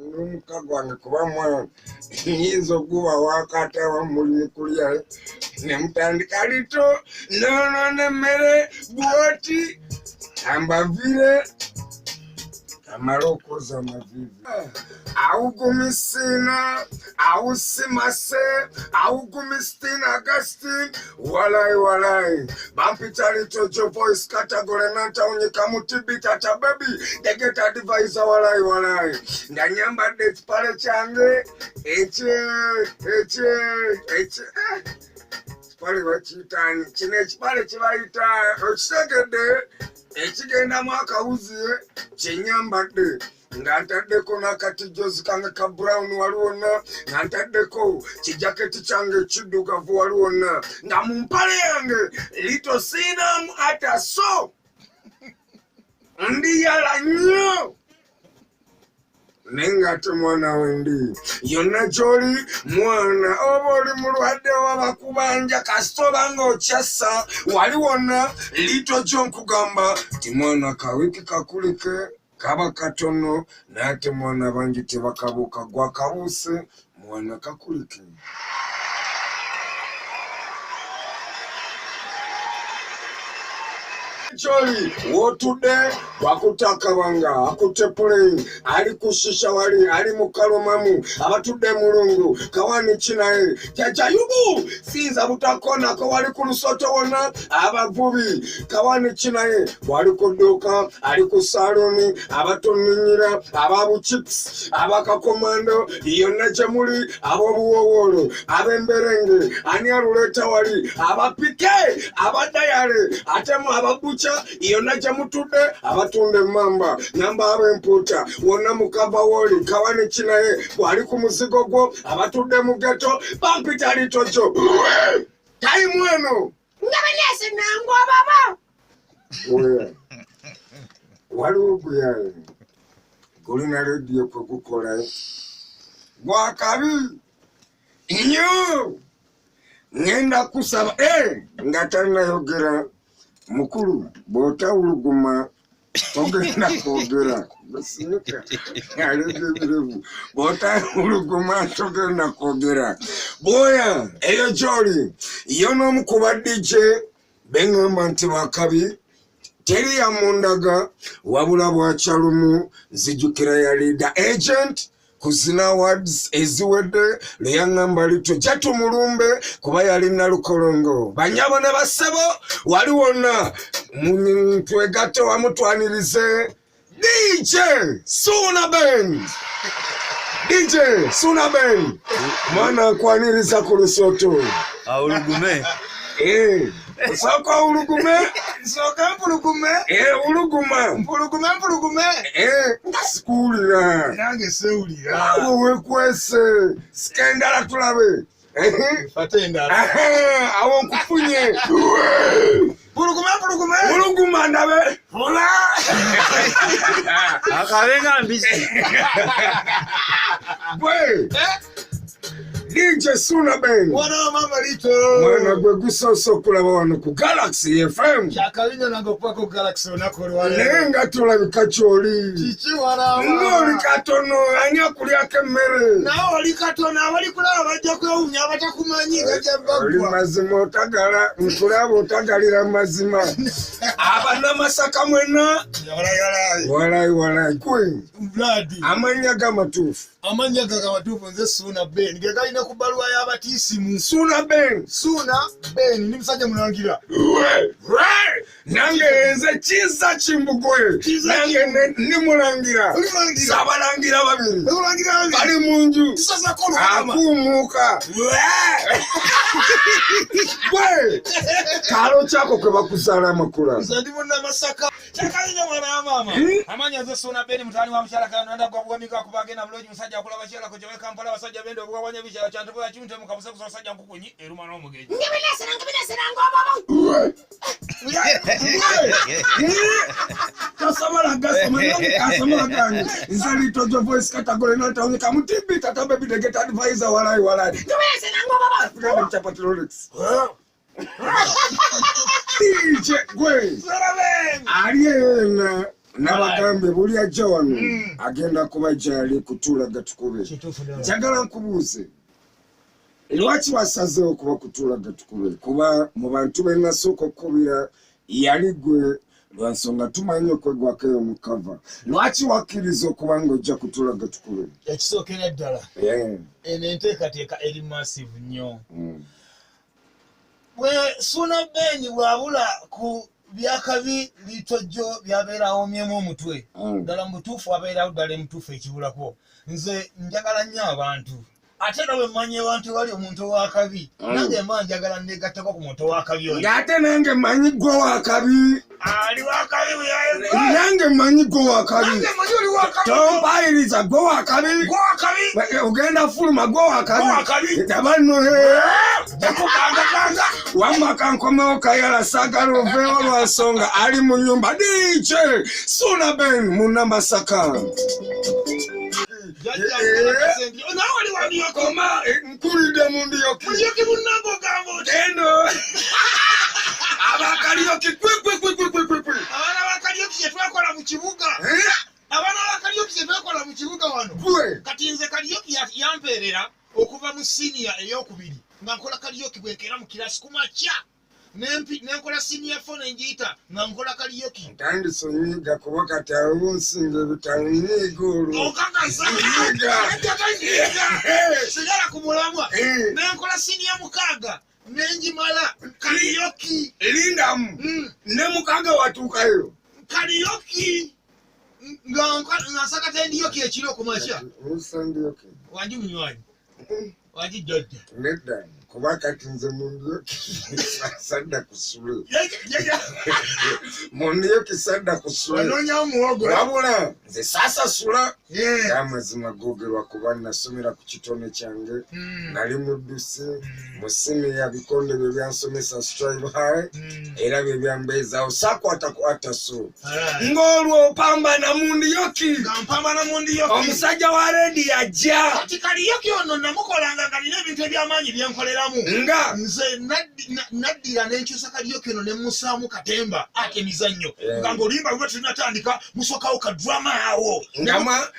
n'omukagwange kuba mwana nyinza okuba wakata wamuli kulya ne mutandika lito nono n'emmere bwoti ambavire amala okoza amavivi augumisina ausimase augumistina Augustine walai bampita lito jo voice category nantaunyika mutibi tata baby they get advisor walai ndanyambadde ekipale kyange ekipale bakiyitani kino ekipale kibayita okitegedde ekigenda mu akawuzi kyenyambadde nga ntaddeko n'akatijozi kange ka brown waliwonna nga ntaddeko kijaketi kyange ekiddugavu waliwonna nga mu mpale yange lito siinamu ata so ndi yala nnyo nenga ate mwana wendi yonna gy'oli mwana oba oli mulwadde wabakubanja kasitoba nga okyassa wali wonna lito gyo nkugamba ti mwana kawiki kakulike kaba katono naate mwana bangi tebakabuuka gwakabuuse mwana kakulike Choli wotudde wakutakabanga akutte plane ali kushisha wali ali mukalomamu abatudde mulungu kawani kinaye jajayubu sinza butakona ko wali ku Lusoto wonna abavubi kawani kinaye wali kuduka ali ku saloni abatoninyira ababu chips abakakomando yonna gyemuli abobuwowolo abemberenge ani aluleta wali abapike abadayale atemu ababucha yonna gyemutudde abatunde mamba namba abempuuta wonna mukava woli kawani kinaye wali ku muzigo gwo abatudde mu geto bampita litojo taimu eno ngabanese nangu ababa waliwo guyaye gulina rediyo kwe gukola gwakabi nnyo ngenda kusaba nga talinayogera mukulu bw'otawuluguma togenda kwogera basinika alegebirevu bw'otawuluguma togenda kwogera bwoya eyo gy'oli yo n'omu ku badije beŋŋamba nti bakabi teri ya mundaga wabula bwakyalumu zijjukira ya leader agent kuzina awards eziwedde leyaŋŋamba lito jatumulumbe kuba yali nalukolongo banyabo ne basebo wali wonna twegatte wamutwanirize DJ Suna Band mwana akwaniriza ku Lusoto Ulugume Soko ulugume soka mpulugume mpulugume ngasikulira nange sewulira awo kwese skendala tulabe awo nkufunye mpuluguma ndabe hola akabenga mbisi gwe DJ Suna Band wana mama lito mwana gwe gusoso okulaba wano ku Galaxy FM kyakalinyo nange okuva ku Galaxy onakolwa naye nga tulabika ky'oli kiki wana ng'oli katono ani akulyako emmere nawe oli katono abali kulaba bajja kwewunya abatakumanyi gajja oli baggwa mazima otagala nkulaba otagalira mazima abanamasaka mwena walayi gwe amannya g'amatuufu amanya gagamatuufu nze Suna Band ge galina ku bbaluwa y'abatiisimu Suna Band ni musajja mulangira nange nze kiza kimbugoye nange ndimulangira sabalangira babiri bali mu nju akuumuuka gwe kalo kyako kwe bakuzaala amakula nze ndi munnamasaka kyakalinyo mwana wa maama amanya nze Suna Band mutani wa mukyala kananda gwabwamika kubagenda bulungi musajja akula bakyala ko gyewe Kampala basajja bende obugwabwanya bikyala kyantubo yakimute mu kabusa kusajja nkukunyi eruma n'omugenyi kasamala gange nze litojo voice category nantawunyika mutibi tata baby they get advisor walayi DJ gwe ali ena nabagambe buli ajja wano agenda kuba gyali kutuulaga tukube. Njagala nkubuuze lwaki wasazeewo kuba kutuulaga tukube? Kuba mu bantu be nasooka okkubira yali gwe, lwa nsonga tumanyi okwegwako eyo mu kava. Lwaki wakkiriza okuba ng'ojja kutuulaga tukube? Ekisookera ddala eno enteekateeka eri massive nnyo. Bwe Ssuuna Ben bw'abula ku byakabi litojjo byabeerawo myemu omutwe ddala mu butuufu abeerawo ddala emutuufu ekibulako. Nze njagala nnyo abantu ate nga bwe mmanyi abantu wali omuntu ow'akabi nange mba njagala nneegattako ku muntu ow'akabi oyo. Ng'ate nange mmanyi gwe w'akabi. Ali w'akabi nange mmanyi gwe w'akabi. nange mmanyi oli w'akabi. Tompayiriza gwe w'akabi. Gwe w'akabi. Ogenda fuluma gwe w'akabi. Gwe w'akabi. Tabanno Jakukanga. wamma kankomewo kayala saagala oveewo lwa nsonga ali mu nnyumba. DJ Ssuuna Ben mu Namasaka. Koma nkulidde mu Ndiyoki. Ndiyoki munnange ogamba oti. Eno abakalyoki kwikwikwikwikwi. Abaana bakalyoki kye twakola mu kibuga. Abaana bakalyoki kye twakola mu kibuga wano. Kati nze kalyoki yampeerera okuva mu siniya ey'okubiri nga nkola kalyoki bwenkera mu kirasi kumakya. Nenkola siniya fo nenjiyita nga nkola kalyoki. Ntandise onyiiga kuba kati abo nsinga ebitabo nyiiga olwo. Okakasa. Sigala ku mulamwa. Nenkola siniya 6 nenjimala kalyoki. Lindamu ne 6 watuukayo. Kalyoki. Nga nsakata endiyoki ekiro kumakya. Ndiyoki. Wanji munywanyi. Wanji jjajja. Nedda. Kuba kati nze mu Ndiyoki sadda kusule. Mu Ndiyoki sadda kusule. Wanoonya muwogo. Wabula nze saasasula. Amazima googerwa kuba nasomera ku kitone kyange. Nali muddusi mu siniya bikonde bye byansomesa Strive High. Era bye byambeezaawo saakwata so. Ng'olwo opambana mu Ndiyoki. Nga mpambana mu Ndiyoki. Omusajja wa Redi ajja. Kati kalyoki ono namukolanga nga nina ebintu eby'amaanyi bye nkoleramu. Nga nze naddira n'enkyusa kalyoki eno ne musaamu katemba ate emizannyo. Nga ng'oluyimba lwe tunatandika musookawo kadrama awo.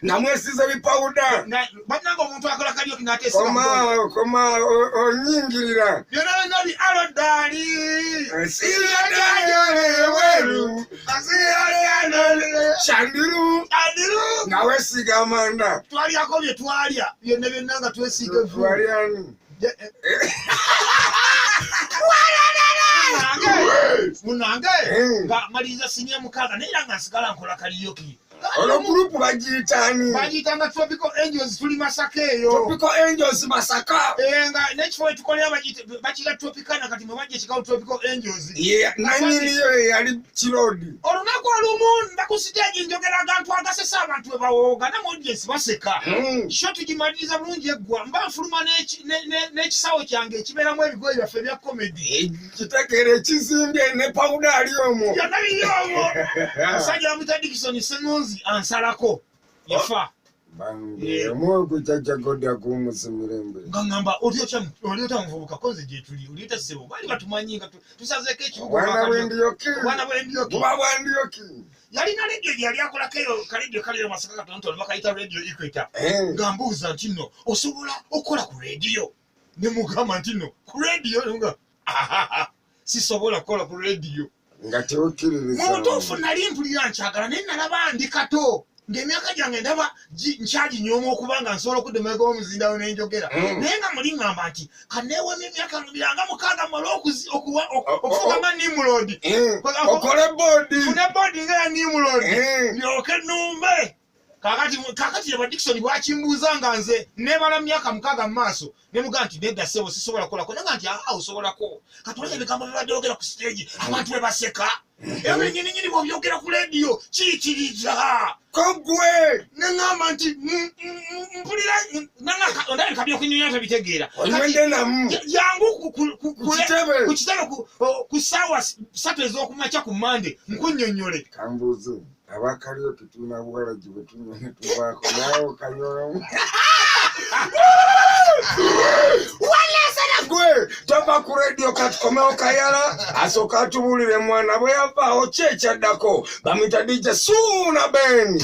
nga mwesize bipawuda. Bannanga omuntu akola kalyoki n'ateesa. Koma onyingirira. Byonna byonna bi aloddaali. Weru. Shandiru. Nga weesiga amanda. Twalyako bye twalya byonna byonna nga twesiiga evvu. Twalyani. Munange nga maliriza siniya 6 naye nga nsigala nkola kalyoki. Olwo gurupu bagiyitaani? Bagiyitanga Tropical Angels, tuli Masaka eyo. Tropical Angels Masaka. Nga n'ekifo etukolera bakiyita Tropicana kati mwe bajja ekikawo Tropical Angels. Nannyiniyo yali Kirodi. Olunaku olumu nda ku stage njogera abantu agasesa abantu we bawooga ne mu audience baseka. Sho tugimaliriza bulungi eggwa mba nfuluma n'ekisawo kyange ekibeeramu ebigoye byaffe ebya comedy. Kitegeera ekizimbye ne pawuda ali omwo. Byonna biri omwo. Omusajja bamuyita Dickson Sengonzi ansalako yafa. Omwogo jjajja Godi ag'omuzi mirembe. Nga ngamba olyota muvubuka konze gye tuli olyota ssebo bali batumanyi nga tusazeeko ekibuga. Bwana bw'Endiyoki. Bwana bw'Endiyoki. Buba bw'Endiyoki. Yalina leediyo gye yali akolako eyo kaleediyo kaleero Masaka katonotono bakayita Radio Equator. Nga mbuuza nti nno osobola okukola ku leediyo? Ne mugamba nti nno ku leediyo nga sisobola kukola ku leediyo. Nga teokkiririza. Mu butuufu nali mpulira nkyagala naye nalaba ndi kato. Ng'emyaka gyange ndaba nkyaginyooma okuba nga nsobola okuddemaeko omuzindawo n'enjogera. Naye nga muli ngamba nti kanneewemu emyaka nga 6 mmala okufuga nga Nimrod. Okole boodi. Fune boodi nga ya Nimrod. Ndyoke nnumbe. Kaakati ne Dickson bwakimbuuza nga nze neebala myaka 6 mu maaso ne mugamba nti nedda ssebo sisobola kukolako naga nti osobolako. Kati olaba ebigambo bye badyogera ku stage abantu bwe baseka. Ebyo nnyini bw'obyogera ku leediyo kiyitiriza. Kogwe. Ne ŋŋamba nti mpulira ndabye kabyokunyunya tabitegeera. Onywedde namu. Jangu ku kitebe. Ku kitebe ku ssaawa 3 ez'okumakya ku Mande nkunnyonnyole. Kambuuze. Abakalyoki tulina buwalagi bwe tunywa ne tubaako naawe okanywamu. Gwe tova tuva ku radio katukomewo kayala asooka atubulire mwana bwe yavaawo kyekyadako bamwita DJ Suna Ben.